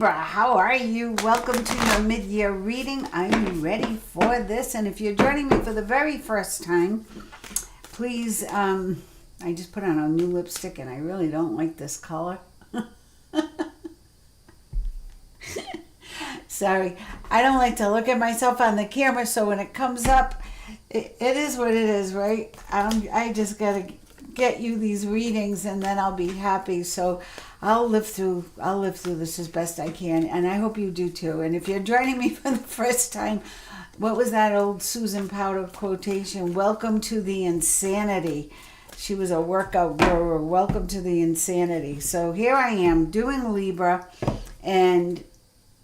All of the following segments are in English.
How are you? Welcome to your mid-year reading. I'm ready for this, and if you're joining me for the very first time, please, I just put on a new lipstick and I really don't like this color. Sorry, I don't like to look at myself on the camera, so when it comes up, it is what it is, right? I just gotta get you these readings and then I'll be happy. So I'll live through this as best I can, and I hope you do too. And if you're joining me for the first time, what was that old Susan Powter quotation? Welcome to the insanity. She was a workout guru. Welcome to the insanity. So here I am doing Libra, and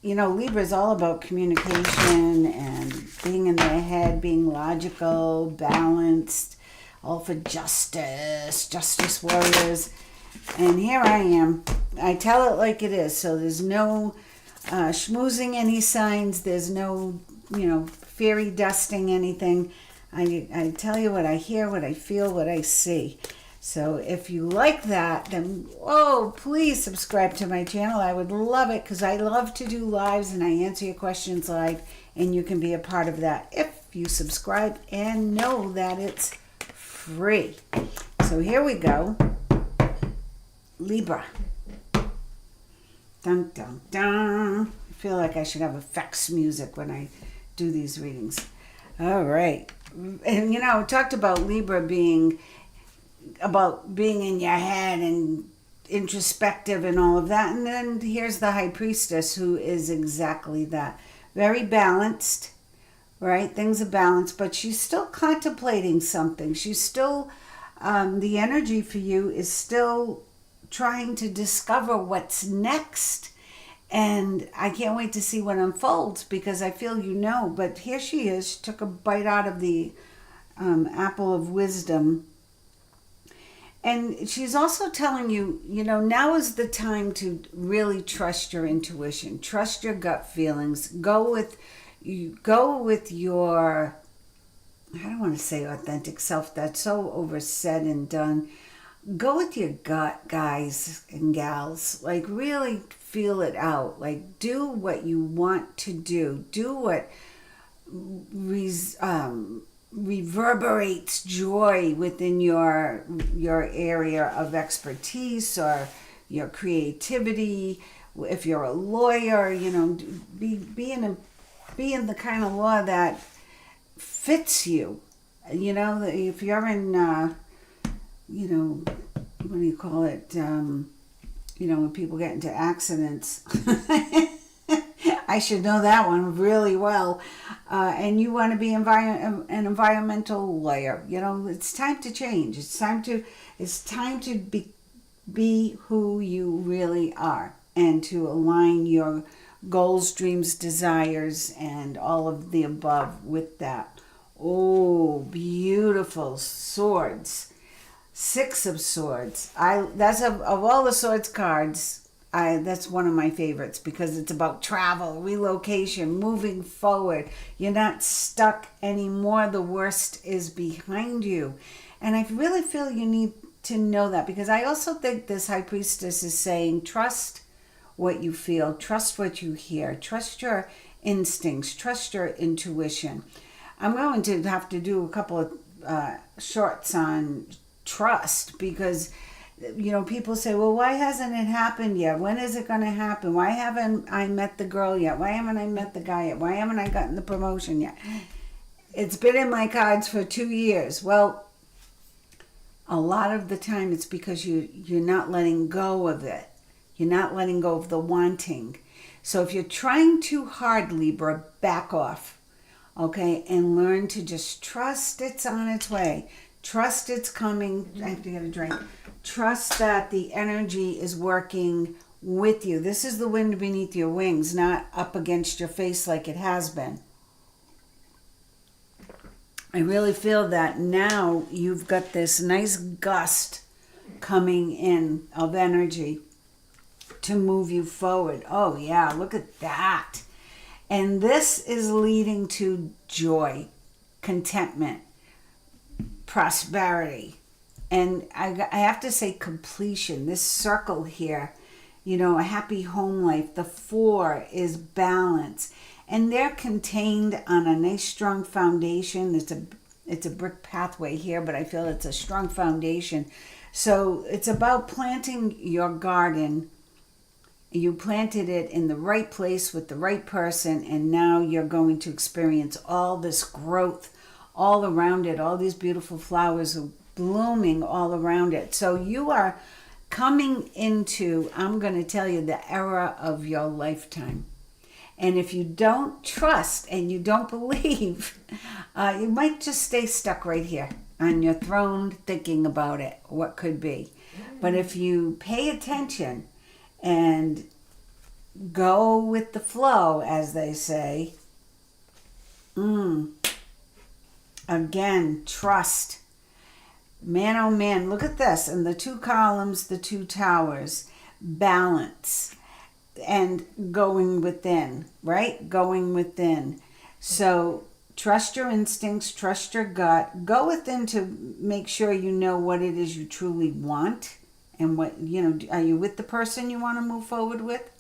you know, Libra is all about communication and being in their head, being logical, balanced, all for justice warriors. And here I am. I tell it like it is. So there's no schmoozing any signs. There's no, fairy dusting anything. I tell you what I hear, what I feel, what I see. So if you like that, then, please subscribe to my channel. I would love it because I love to do lives and I answer your questions live. And you can be a part of that if you subscribe and know that it's free. So here we go. Libra. Dun, dun, dun. I feel like I should have effects music when I do these readings. All right. And, I talked about Libra being in your head and introspective and all of that. And then here's the High Priestess, who is exactly that. Very balanced, right? Things are balanced, but she's still contemplating something. She's still, the energy for you is still trying to discover what's next. And I can't wait to see what unfolds because I feel but here she is. She took a bite out of the apple of wisdom. And she's also telling you, now is the time to really trust your intuition, trust your gut feelings, go with your, I don't want to say authentic self, that's so oversaid and done. Go with your gut, guys and gals. Like, really feel it out. Like, do what you want to do. Do what reverberates joy within your area of expertise or your creativity. If you're a lawyer, be in the kind of law that fits you. If you're in what do you call it? When people get into accidents. I should know that one really well. And you want to be an environmental lawyer. It's time to change. It's time to be who you really are and to align your goals, dreams, desires, and all of the above with that. Oh, beautiful swords. 6 of Swords. That's of all the Swords cards, that's one of my favorites because it's about travel, relocation, moving forward. You're not stuck anymore. The worst is behind you. And I really feel you need to know that because I also think this High Priestess is saying trust what you feel, trust what you hear, trust your instincts, trust your intuition. I'm going to have to do a couple of shorts on trust because people say, well, why hasn't it happened yet? When is it going to happen? Why haven't I met the girl yet? Why haven't I met the guy yet? Why haven't I gotten the promotion yet? It's been in my cards for 2 years. Well, a lot of the time it's because you're not letting go of it. You're not letting go of the wanting. So if you're trying too hard, Libra, back off, okay, and learn to just trust it's on its way. Trust it's coming. I have to get a drink. Trust that the energy is working with you. This is the wind beneath your wings, not up against your face like it has been. I really feel that now you've got this nice gust coming in of energy to move you forward. Oh yeah, look at that. And this is leading to joy, contentment, prosperity, and I have to say completion. This circle here a happy home life. The 4 is balance. And they're contained on a nice strong foundation. It's a brick pathway here, but I feel it's a strong foundation. So it's about planting your garden. You planted it in the right place with the right person, and now you're going to experience all this growth all around it. All these beautiful flowers are blooming all around it. So you are coming into, I'm going to tell you, the era of your lifetime. And if you don't trust and you don't believe, you might just stay stuck right here on your throne thinking about it, what could be. But if you pay attention and go with the flow, as they say, again, trust. Man, oh man, look at this. And the 2 columns, the 2 towers, balance. And going within, right? Going within. So trust your instincts, trust your gut. Go within to make sure you know what it is you truly want. And what, are you with the person you want to move forward with?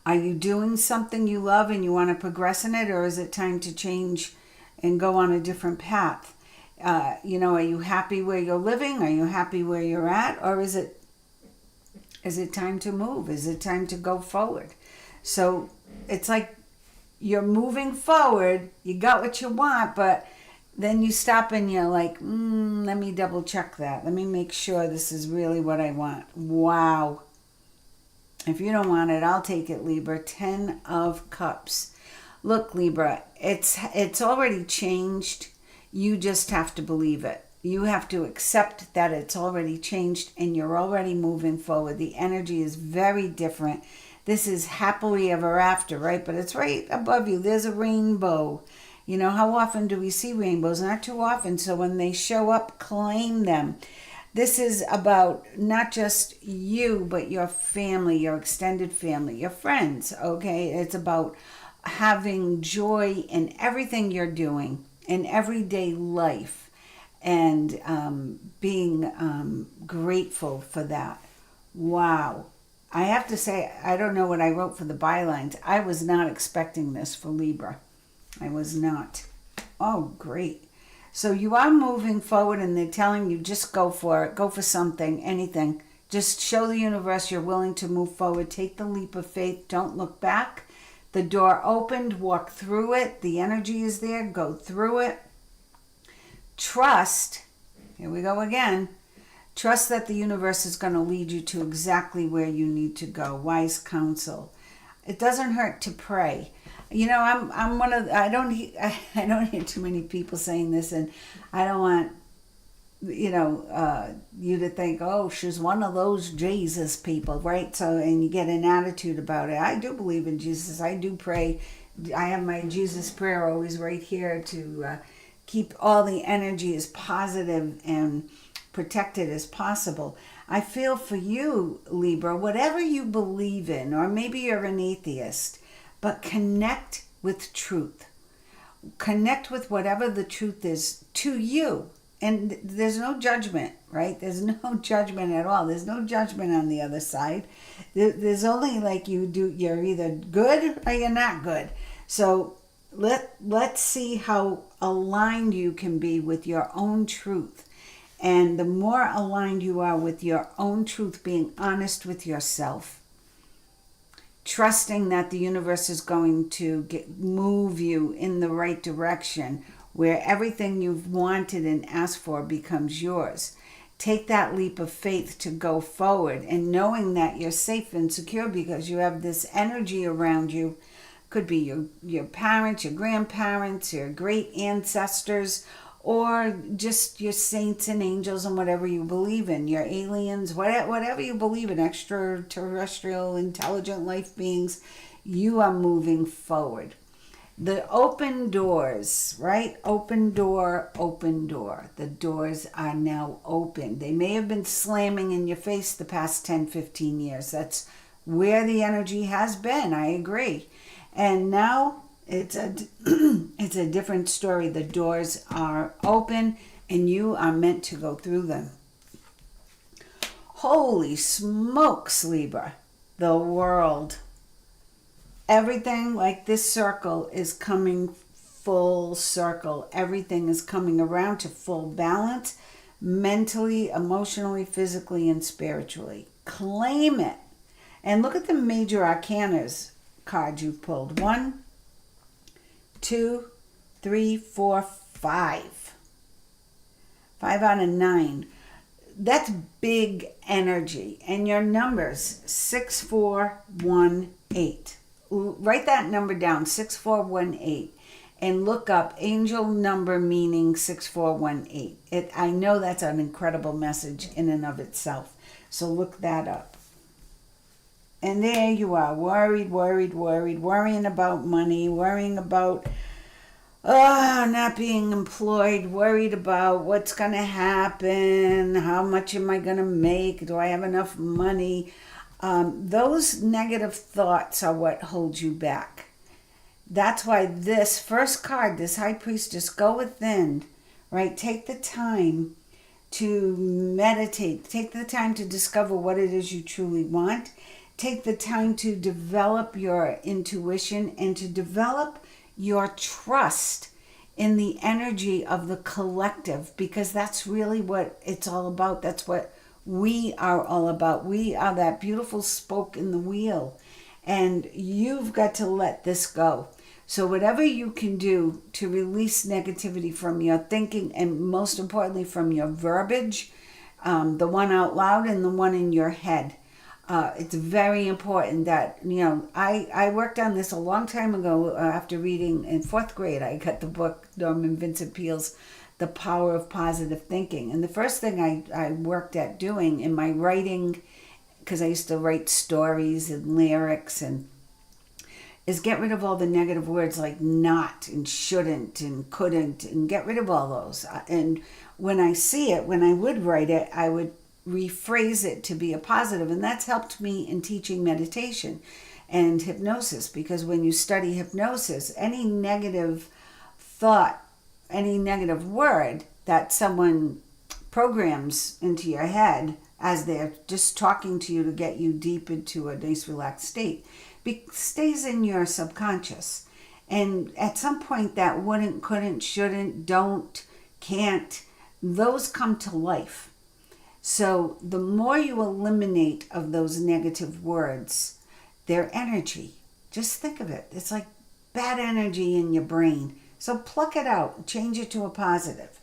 Are you doing something you love and you want to progress in it? Or is it time to change and go on a different path? Are you happy where you're living? Are you happy where you're at? Or is it time to move? Is it time to go forward? So it's like you're moving forward. You got what you want, but then you stop and you're like, let me double check that. Let me make sure this is really what I want. Wow. If you don't want it, I'll take it, Libra. 10 of Cups. Look, Libra, it's already changed. You just have to believe it. You have to accept that it's already changed and you're already moving forward. The energy is very different. This is happily ever after, right? But it's right above you. There's a rainbow. How often do we see rainbows? Not too often. So when they show up, claim them. This is about not just you, but your family, your extended family, your friends, okay? It's about having joy in everything you're doing in everyday life. And being grateful for that. Wow. I have to say, I don't know what I wrote for the bylines. I was not expecting this for Libra. I was not. Oh, great. So you are moving forward and they're telling you just go for it. Go for something, anything. Just show the universe you're willing to move forward. Take the leap of faith. Don't look back. The door opened. Walk through it. The energy is there. Go through it. Trust, here we go again, trust that the universe is going to lead you to exactly where you need to go. Wise counsel. It doesn't hurt to pray. I'm one of, I don't hear too many people saying this, and I don't want, you to think, oh, she's one of those Jesus people, right? So, and you get an attitude about it. I do believe in Jesus. I do pray. I have my Jesus prayer always right here to keep all the energy as positive and protected as possible. I feel for you, Libra, whatever you believe in, or maybe you're an atheist, but connect with truth. Connect with whatever the truth is to you. And there's no judgment, right? There's no judgment at all. There's no judgment on the other side. There's only like you're either good or you're not good. So let's see how aligned you can be with your own truth. And the more aligned you are with your own truth, being honest with yourself, trusting that the universe is going to move you in the right direction, where everything you've wanted and asked for becomes yours. Take that leap of faith to go forward, and knowing that you're safe and secure because you have this energy around you. Could be your parents, your grandparents, your great ancestors, or just your saints and angels and whatever you believe in, your aliens, whatever you believe in, extraterrestrial, intelligent life beings, you are moving forward. The open doors, right? Open door, open door. The doors are now open. They may have been slamming in your face the past 10, 15 years. That's where the energy has been. I agree. And now it's a different story. The doors are open and you are meant to go through them. Holy smokes, Libra. The world. Everything like this circle is coming full circle. Everything is coming around to full balance, mentally, emotionally, physically, and spiritually. Claim it. And look at the major arcanas card you've pulled. 1, 2, 3, 4, 5. 5 out of 9. That's big energy. And your numbers, 6418. Write that number down, 6418. And look up angel number meaning 6418. I know that's an incredible message in and of itself. So look that up. And there you are, worrying about money, worrying about not being employed, worried about what's going to happen, how much am I going to make, do I have enough money? Those negative thoughts are what holds you back. That's why this first card, this High Priestess, go within, right? Take the time to meditate. Take the time to discover what it is you truly want. Take the time to develop your intuition and to develop your trust in the energy of the collective, because that's really what it's all about. That's what we are all about. We are that beautiful spoke in the wheel, and you've got to let this go. So whatever you can do to release negativity from your thinking, and most importantly from your verbiage, the one out loud and the one in your head. It's very important that, I worked on this a long time ago after reading in 4th grade. I got the book, Norman Vincent Peale's The Power of Positive Thinking. And the first thing I worked at doing in my writing, because I used to write stories and lyrics, is get rid of all the negative words like not and shouldn't and couldn't, and get rid of all those. And when I see it, when I would write it, I would rephrase it to be a positive. And that's helped me in teaching meditation and hypnosis, because when you study hypnosis, any negative thought, any negative word that someone programs into your head as they're just talking to you to get you deep into a nice relaxed state, stays in your subconscious. And at some point that wouldn't, couldn't, shouldn't, don't, can't, those come to life. So the more you eliminate of those negative words, their energy, just think of it. It's like bad energy in your brain. So pluck it out, change it to a positive.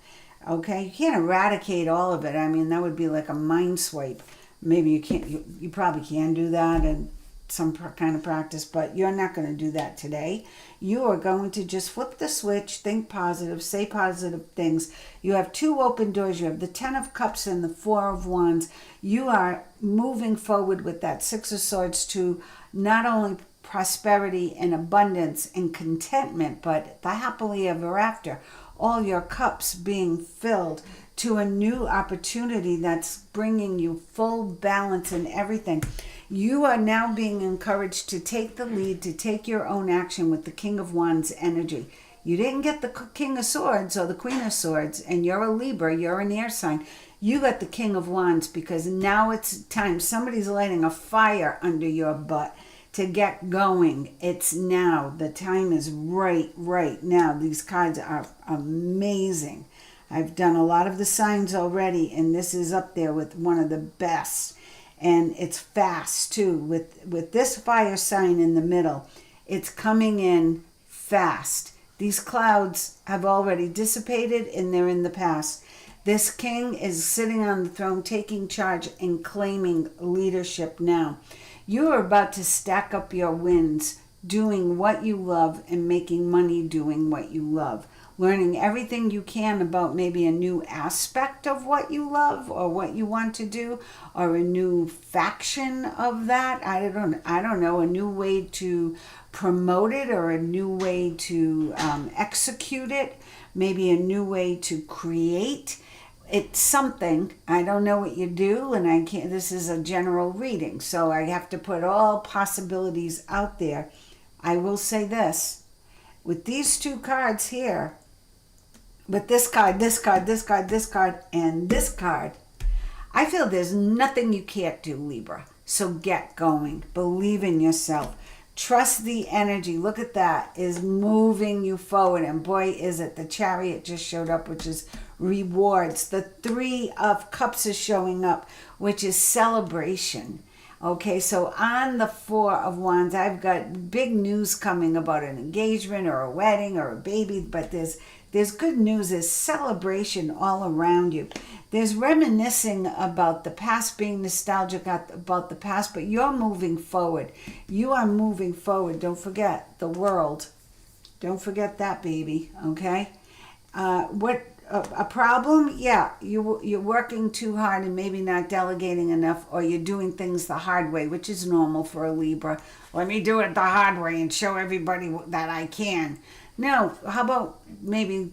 Okay, you can't eradicate all of it. I mean, that would be like a mind swipe. Maybe you can't. You probably can do that in some kind of practice, but you're not going to do that today. You are going to just flip the switch, think positive, say positive things. You have 2 open doors. You have the 10 of Cups and the 4 of Wands. You are moving forward with that 6 of Swords to not only prosperity and abundance and contentment, but the happily ever after. All your cups being filled to a new opportunity that's bringing you full balance in everything. You are now being encouraged to take the lead, to take your own action with the King of Wands energy. You didn't get the King of Swords or the Queen of Swords, and you're a Libra, you're an air sign. You got the King of Wands, because now it's time. Somebody's lighting a fire under your butt to get going. It's now. The time is right now. These cards are amazing. I've done a lot of the signs already, and this is up there with one of the best. And it's fast too. With this fire sign in the middle, it's coming in fast. These clouds have already dissipated and they're in the past. This king is sitting on the throne, taking charge and claiming leadership now. You are about to stack up your wins, doing what you love and making money doing what you love. Learning everything you can about maybe a new aspect of what you love or what you want to do, or a new faction of that. I don't know, a new way to promote it, or a new way to execute it, maybe a new way to create. It's something. I don't know what you do, and I can't. This is a general reading, so I have to put all possibilities out there. I will say this, with these 2 cards here, with this card, and this card, I feel there's nothing you can't do, Libra. So get going. Believe in yourself. Trust the energy. Look at that. Is moving you forward. And boy, is it. The Chariot just showed up, which is rewards. The Three of Cups is showing up, which is celebration. Okay, so on the Four of Wands, I've got big news coming about an engagement or a wedding or a baby, but there's good news. There's celebration all around you. There's reminiscing about the past, being nostalgic about the past, but you're moving forward. You are moving forward. Don't forget the world. Don't forget that, baby, okay? A problem? Yeah, you're working too hard and maybe not delegating enough, or you're doing things the hard way, which is normal for a Libra. Let me do it the hard way and show everybody that I can. No, how about maybe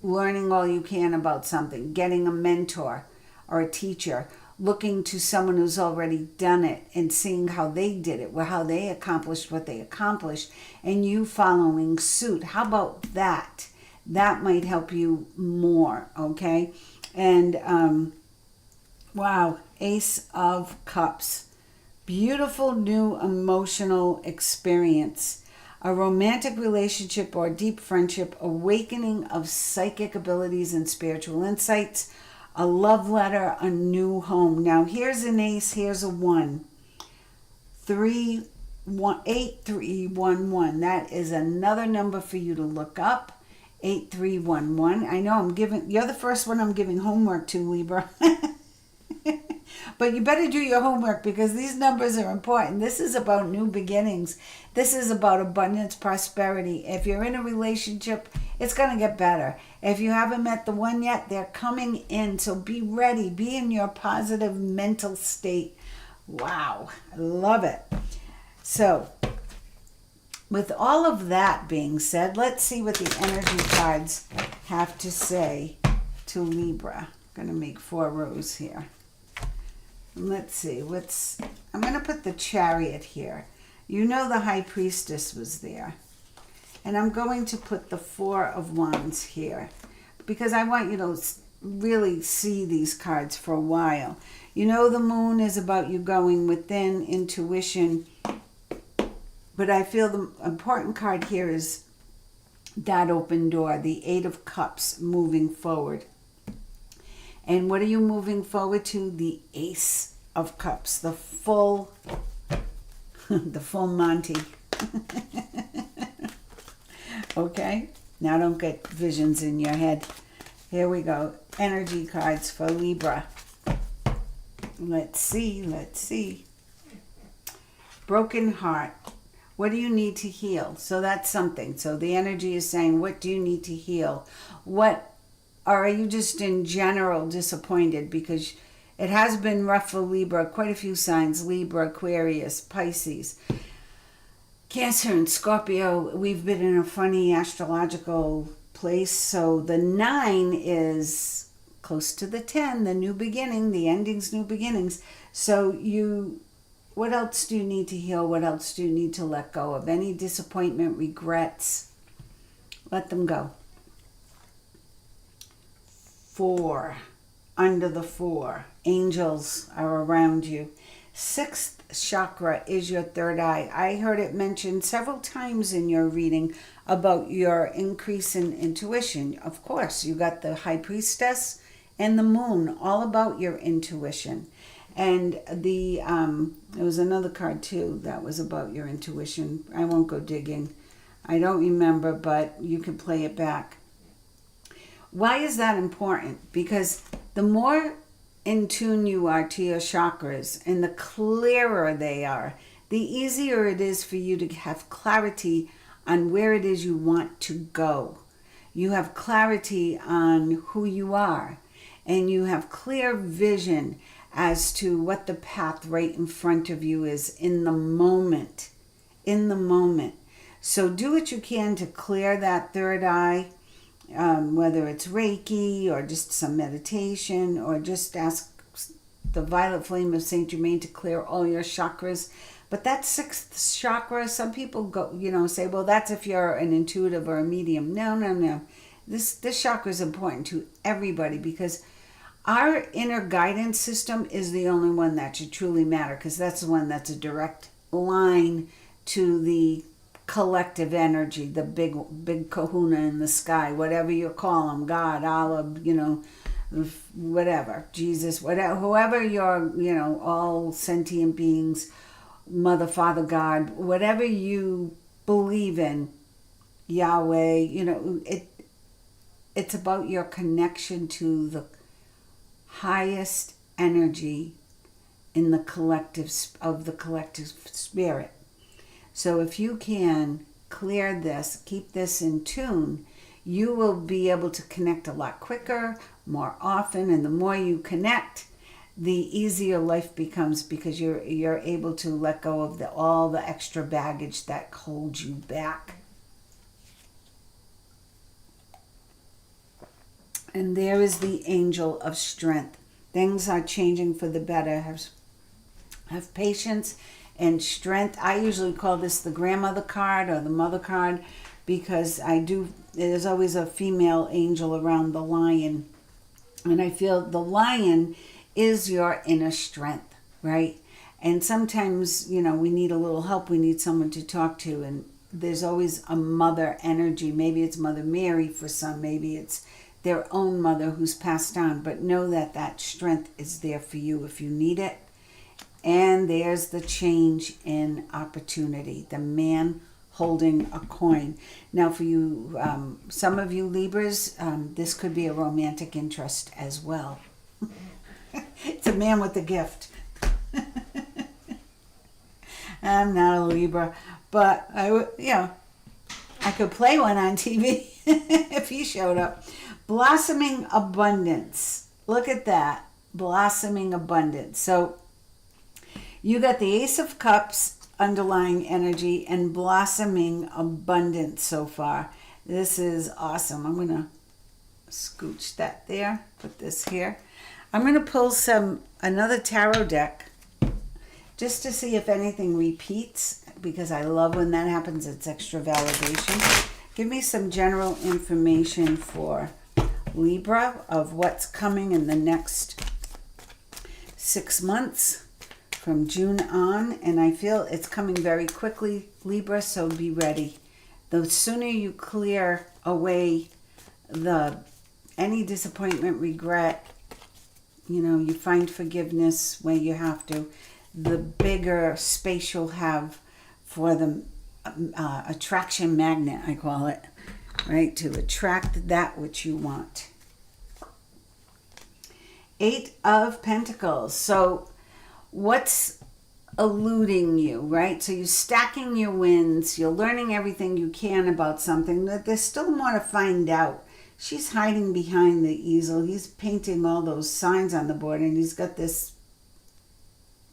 learning all you can about something, getting a mentor or a teacher, looking to someone who's already done it and seeing how they did it, how they accomplished what they accomplished, and you following suit. How about that? That might help you more, okay? And, wow, Ace of Cups. Beautiful new emotional experience. A romantic relationship or deep friendship, awakening of psychic abilities and spiritual insights, a love letter, a new home. Now, here's an ace, here's a 1. 8311. That is another number for you to look up. 8311. I know you're the first one I'm giving homework to, Libra. But you better do your homework because these numbers are important. This is about new beginnings. This is about abundance, prosperity. If you're in a relationship, it's going to get better. If you haven't met the one yet, they're coming in. So be ready. Be in your positive mental state. Wow. I love it. So, with all of that being said, let's see what the energy cards have to say to Libra. I'm going to make 4 rows here. Let's see. I'm going to put the Chariot here. You know the High Priestess was there. And I'm going to put the 4 of Wands here because I want you to really see these cards for a while. You know the Moon is about you going within, intuition. But I feel the important card here is that open door, the 8 of Cups, moving forward. And what are you moving forward to? The Ace of Cups, the full Monty. Okay? Now don't get visions in your head. Here we go. Energy cards for Libra. Let's see. Broken heart. What do you need to heal? So that's something. So the energy is saying, what do you need to heal? Or are you just in general disappointed? Because it has been rough for Libra. Quite a few signs. Libra, Aquarius, Pisces, Cancer, and Scorpio. We've been in a funny astrological place. So the 9 is close to the 10, the new beginning, the endings, new beginnings. So what else do you need to heal? What else do you need to let go of? Any disappointment, regrets? Let them go. 4. Under the 4. Angels are around you. 6th chakra is your third eye. I heard it mentioned several times in your reading about your increase in intuition. Of course, you got the High Priestess and the Moon, all about your intuition. And there was another card too that was about your intuition. I won't go digging. I don't remember, but you can play it back. Why is that important? Because the more in tune you are to your chakras and the clearer they are, the easier it is for you to have clarity on where it is you want to go. You have clarity on who you are, and you have clear vision as to what the path right in front of you is in the moment. So do what you can to clear that third eye, whether it's Reiki or just some meditation, or just ask the violet flame of Saint Germain to clear all your chakras. But that 6th chakra, some people go, say, well, that's if you're an intuitive or a medium. No. This chakra is important to everybody because Our inner guidance system is the only one that should truly matter, because that's the one that's a direct line to the collective energy, the big kahuna in the sky, whatever you call them, God, Allah, whatever, Jesus, whatever, whoever your, all sentient beings, Mother, Father, God, whatever you believe in, Yahweh, it's about your connection to the highest energy in the collective spirit. So if you can clear this, keep this in tune, you will be able to connect a lot quicker, more often, and the more you connect, the easier life becomes, because you're able to let go of all the extra baggage that holds you back. And there is the angel of strength. Things are changing for the better. Have patience and strength. I usually call this the grandmother card or the mother card, because there's always a female angel around the lion. And I feel the lion is your inner strength, right? And sometimes, we need a little help. We need someone to talk to. And there's always a mother energy. Maybe it's Mother Mary for some. Maybe it's their own mother who's passed on. But know that strength is there for you if you need it. And there's the change in opportunity. The man holding a coin. Now for you, some of you Libras, this could be a romantic interest as well. It's a man with a gift. I'm not a Libra, but I could play one on TV if he showed up. Blossoming abundance. Look at that. Blossoming abundance. So you got the Ace of Cups underlying energy and blossoming abundance so far. This is awesome. I'm going to scooch that there. Put this here. I'm going to pull another tarot deck just to see if anything repeats, because I love when that happens. It's extra validation. Give me some general information for Libra of what's coming in the next 6 months from June on. And I feel it's coming very quickly, Libra, so be ready. The sooner you clear away any disappointment, regret, you find forgiveness where you have to, the bigger space you'll have for the attraction magnet, I call it, right? To attract that which you want. 8 of Pentacles. So what's eluding you, right? So you're stacking your wins. You're learning everything you can about something, that there's still more to find out. She's hiding behind the easel. He's painting all those signs on the board, and he's got this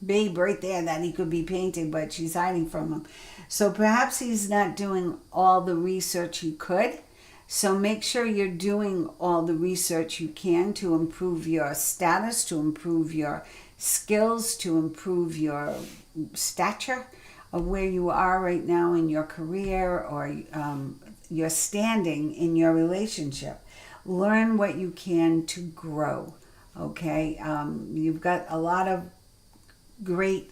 babe right there that he could be painting, but she's hiding from him. So perhaps he's not doing all the research he could. So make sure you're doing all the research you can to improve your status, to improve your skills, to improve your stature of where you are right now in your career, or your standing in your relationship. Learn what you can to grow, okay? You've got a lot of great,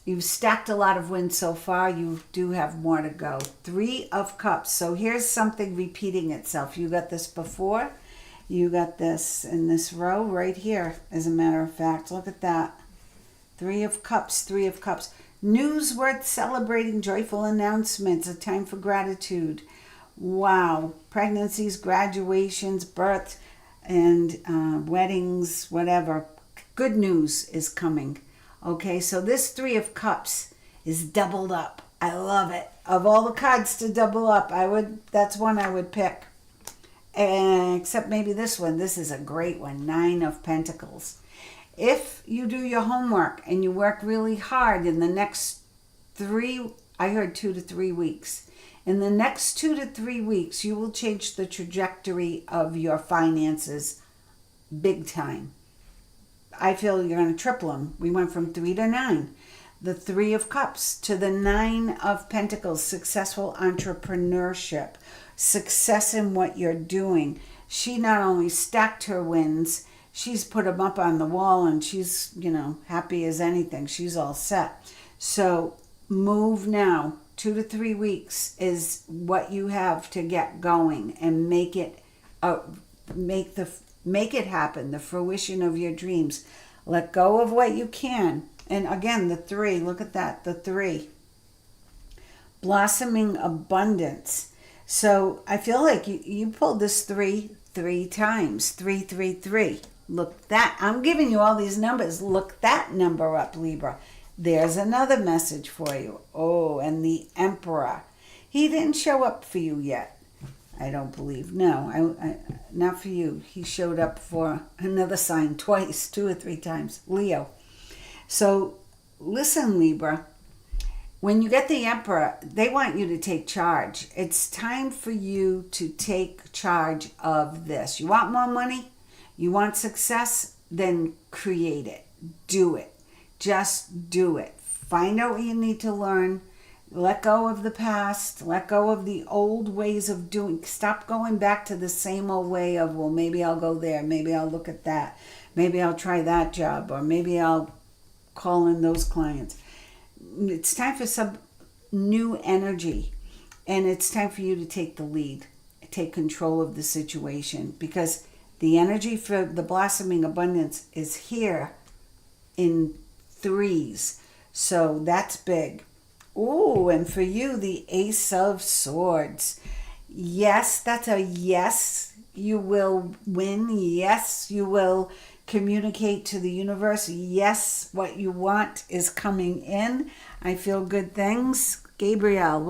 you've stacked a lot of wins so far. You do have more to go. 3 of Cups. So here's something repeating itself. You got this before. You got this in this row right here, as a matter of fact. Look at that. 3 of Cups, 3 of Cups. News worth celebrating, joyful announcements, a time for gratitude. Wow. Pregnancies, graduations, births, and weddings, whatever. Good news is coming. Okay, so this 3 of Cups is doubled up. I love it. Of all the cards to double up, that's one I would pick. Except maybe this one. This is a great one. 9 of Pentacles. If you do your homework and you work really hard in the next 2 to 3 weeks. In the next 2 to 3 weeks, you will change the trajectory of your finances big time. I feel you're going to triple them. We went from 3 to 9. The 3 of Cups to the 9 of Pentacles. Successful entrepreneurship. Success in what you're doing. she not only stacked her wins, she's put them up on the wall, and she's, happy as anything. She's all set. So move now. 2 to 3 weeks is what you have to get going and make it happen, the fruition of your dreams. Let go of what you can. And again, the 3, look at that, the 3. Blossoming abundance. So I feel like you pulled this 3 times. 3, 3, 3. Look that. I'm giving you all these numbers. Look that number up, Libra. There's another message for you. Oh, and the Emperor. He didn't show up for you yet, I don't believe. No, I not for you. He showed up for another sign twice, 2 or 3 times. Leo. So listen, Libra. When you get the Emperor, they want you to take charge. It's time for you to take charge of this. You want more money? You want success? Then create it. Do it. Just do it. Find out what you need to learn. Let go of the past. Let go of the old ways of doing. Stop going back to the same old way of, well, maybe I'll go there. Maybe I'll look at that. Maybe I'll try that job. Or maybe I'll call in those clients. It's time for some new energy. And it's time for you to take the lead. Take control of the situation. Because the energy for the blossoming abundance is here in 3s. So that's big. Ooh, and for you, the Ace of Swords. Yes, that's a yes. You will win. Yes, you will communicate to the universe. Yes, what you want is coming in. I feel good things. Gabriel,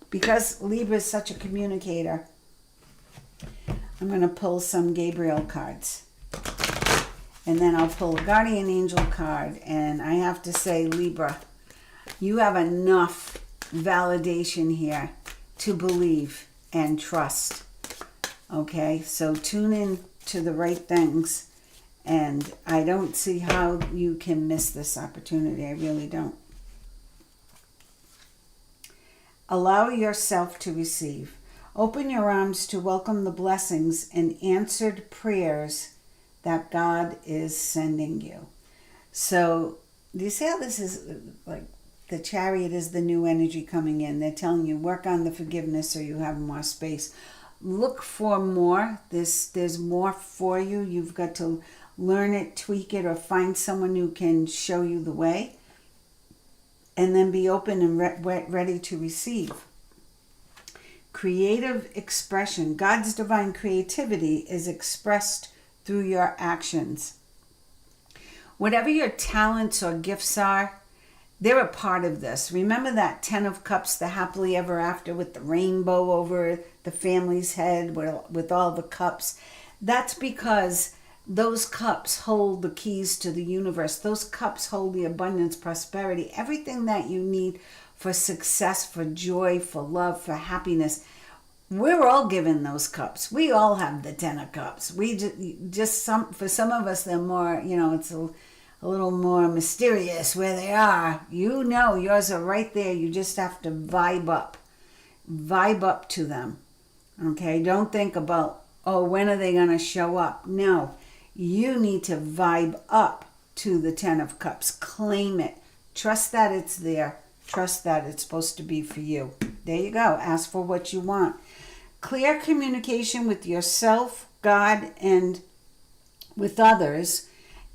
because Libra is such a communicator, I'm going to pull some Gabriel cards. And then I'll pull a Guardian Angel card. And I have to say, Libra, you have enough validation here to believe and trust. Okay? So tune in to the right things. And I don't see how you can miss this opportunity. I really don't. Allow yourself to receive. Open your arms to welcome the blessings and answered prayers that God is sending you. So, do you see how this is like the Chariot is the new energy coming in? They're telling you, work on the forgiveness so you have more space. Look for more. There's more for you. You've got to learn it, tweak it, or find someone who can show you the way. And then be open and ready to receive. Creative expression. God's divine creativity is expressed through your actions. Whatever your talents or gifts are, they're a part of this. Remember that 10 of Cups, the happily ever after with the rainbow over the family's head with all the cups? That's because those cups hold the keys to the universe. Those cups hold the abundance, prosperity, everything that you need for success, for joy, for love, for happiness. We're all given those cups. We all have the 10 of Cups. We for some of us, they're more, it's a little more mysterious where they are. Yours are right there. You just have to vibe up to them. Okay, don't think about, when are they going to show up? No, you need to vibe up to the 10 of Cups. Claim it. Trust that it's there. Trust that it's supposed to be for you. There you go. Ask for what you want. Clear communication with yourself, God, and with others.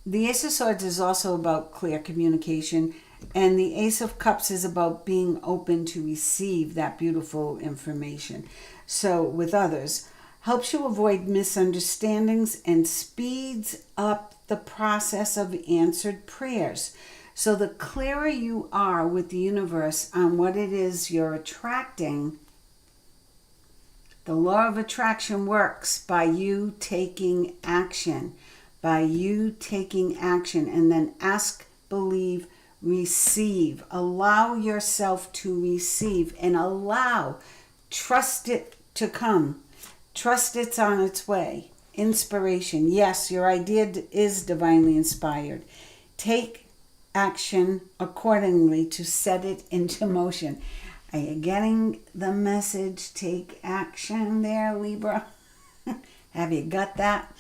The Ace of Swords is also about clear communication, and the Ace of Cups is about being open to receive that beautiful information. So, with others, helps you avoid misunderstandings and speeds up the process of answered prayers. So the clearer you are with the universe on what it is you're attracting, the law of attraction works by you taking action. By you taking action, and then ask, believe, receive. Allow yourself to receive and trust it to come. Trust it's on its way. Inspiration. Yes, your idea is divinely inspired. Take action accordingly to set it into motion. Are you getting the message? Take action there, Libra. Have you got that?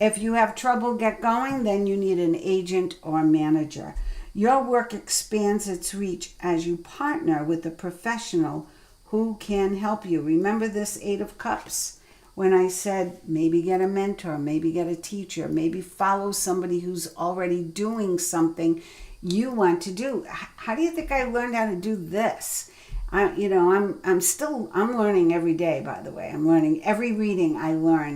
If you have trouble get going, then you need an agent or manager. Your work expands its reach as you partner with a professional who can help you. Remember this Eight of Cups? When I said maybe get a mentor, maybe get a teacher, maybe follow somebody who's already doing something you want to do. How do you think I learned how to do this? I'm learning every day, by the way. I'm learning every reading I learn,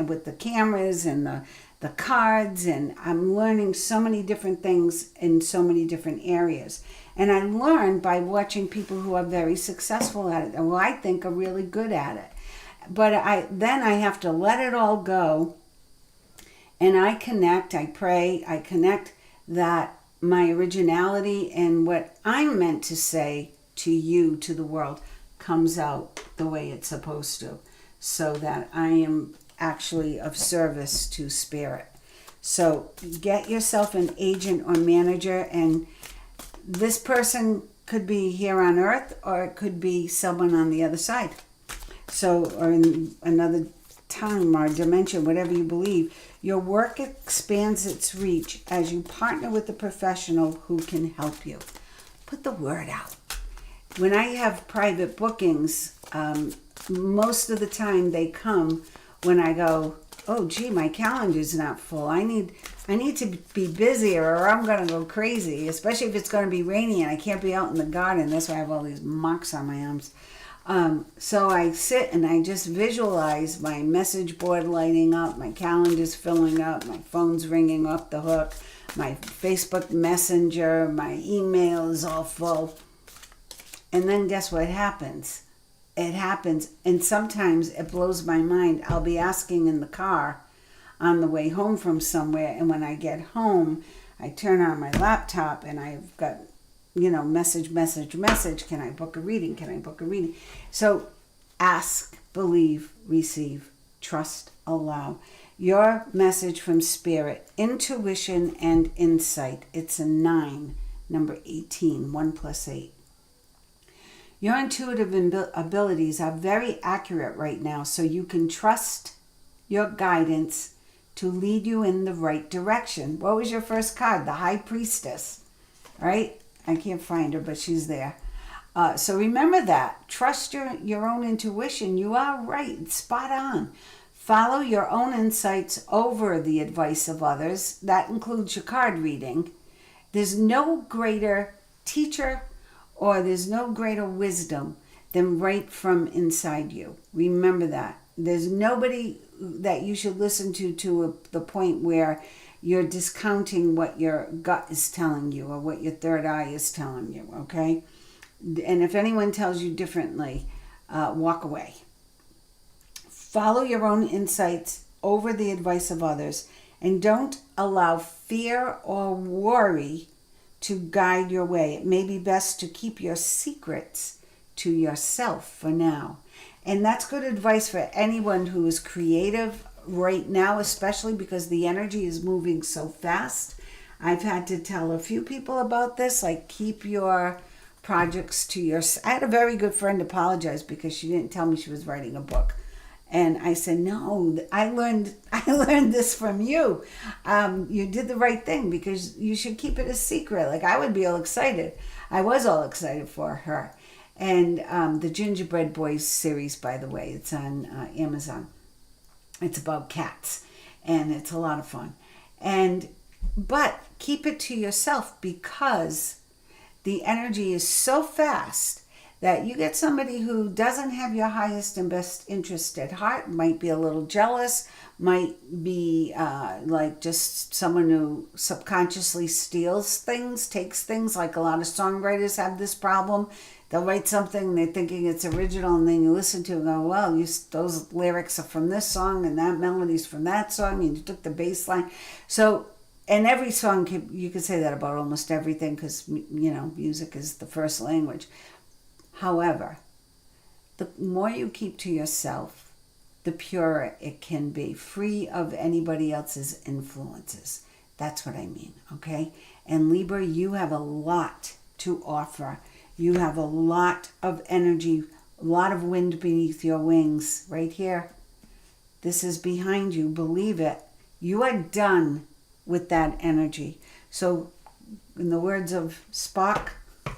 with the cameras and the cards, and I'm learning so many different things in so many different areas. And I learn by watching people who are very successful at it, and who I think are really good at it. But then I have to let it all go, and I pray, I connect that my originality and what I'm meant to say to you, to the world, comes out the way it's supposed to, so that I am actually of service to spirit. So get yourself an agent or manager, and this person could be here on earth, or it could be someone on the other side. So, or in another time or dimension, whatever you believe. Your work expands its reach as you partner with a professional who can help you. Put the word out. When I have private bookings, most of the time they come when I go, oh gee, my calendar's not full. I need to be busier, or I'm going to go crazy, especially if it's going to be rainy and I can't be out in the garden. That's why I have all these marks on my arms. So I sit and I just visualize my message board lighting up, my calendar's filling up, my phone's ringing off the hook, my Facebook Messenger, my email is all full. And then guess what happens? It happens, and sometimes it blows my mind. I'll be asking in the car on the way home from somewhere, and when I get home, I turn on my laptop and I've got, message. Can I book a reading? So ask, believe, receive, trust, allow. Your message from spirit, intuition and insight. It's a 9, number 18, 1 plus 8. Your intuitive abilities are very accurate right now, so you can trust your guidance to lead you in the right direction. What was your first card? The High Priestess, right? I can't find her, but she's there. So remember that. Trust your own intuition. You are right. It's spot on. Follow your own insights over the advice of others. That includes your card reading. There's no greater teacher or there's no greater wisdom than right from inside you. Remember that. There's nobody that you should listen to the point where you're discounting what your gut is telling you or what your third eye is telling you, okay? And if anyone tells you differently, walk away. Follow your own insights over the advice of others, and don't allow fear or worry to guide your way. It may be best to keep your secrets to yourself for now. And that's good advice for anyone who is creative right now, especially because the energy is moving so fast. I've had to tell a few people about this, like keep your projects to yourself. I had a very good friend apologize because she didn't tell me she was writing a book. And I said, no, I learned this from you. You did the right thing because you should keep it a secret. Like I would be all excited. I was all excited for her. And the Gingerbread Boys series, by the way, it's on Amazon. It's about cats, and it's a lot of fun. But keep it to yourself because the energy is so fast that you get somebody who doesn't have your highest and best interest at heart, might be a little jealous, might be like just someone who subconsciously steals things, takes things, like a lot of songwriters have this problem. They'll write something, they're thinking it's original, and then you listen to it and go, well, those lyrics are from this song, and that melody's from that song, and you took the bass line. So, and every song, you could say that about almost everything, because, music is the first language. However, the more you keep to yourself, the purer it can be, free of anybody else's influences. That's what I mean, okay? And Libra, you have a lot to offer. You have a lot of energy, a lot of wind beneath your wings right here. This is behind you. Believe it. You are done with that energy. So, in the words of Spock,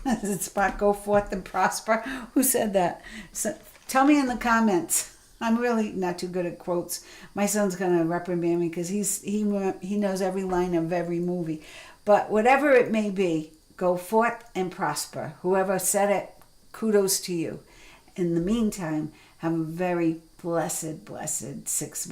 did Spock go forth and prosper? Who said that? So, tell me in the comments. I'm really not too good at quotes. My son's gonna reprimand me because he knows every line of every movie. But whatever it may be, go forth and prosper. Whoever said it, kudos to you. In the meantime, have a very blessed 6 months.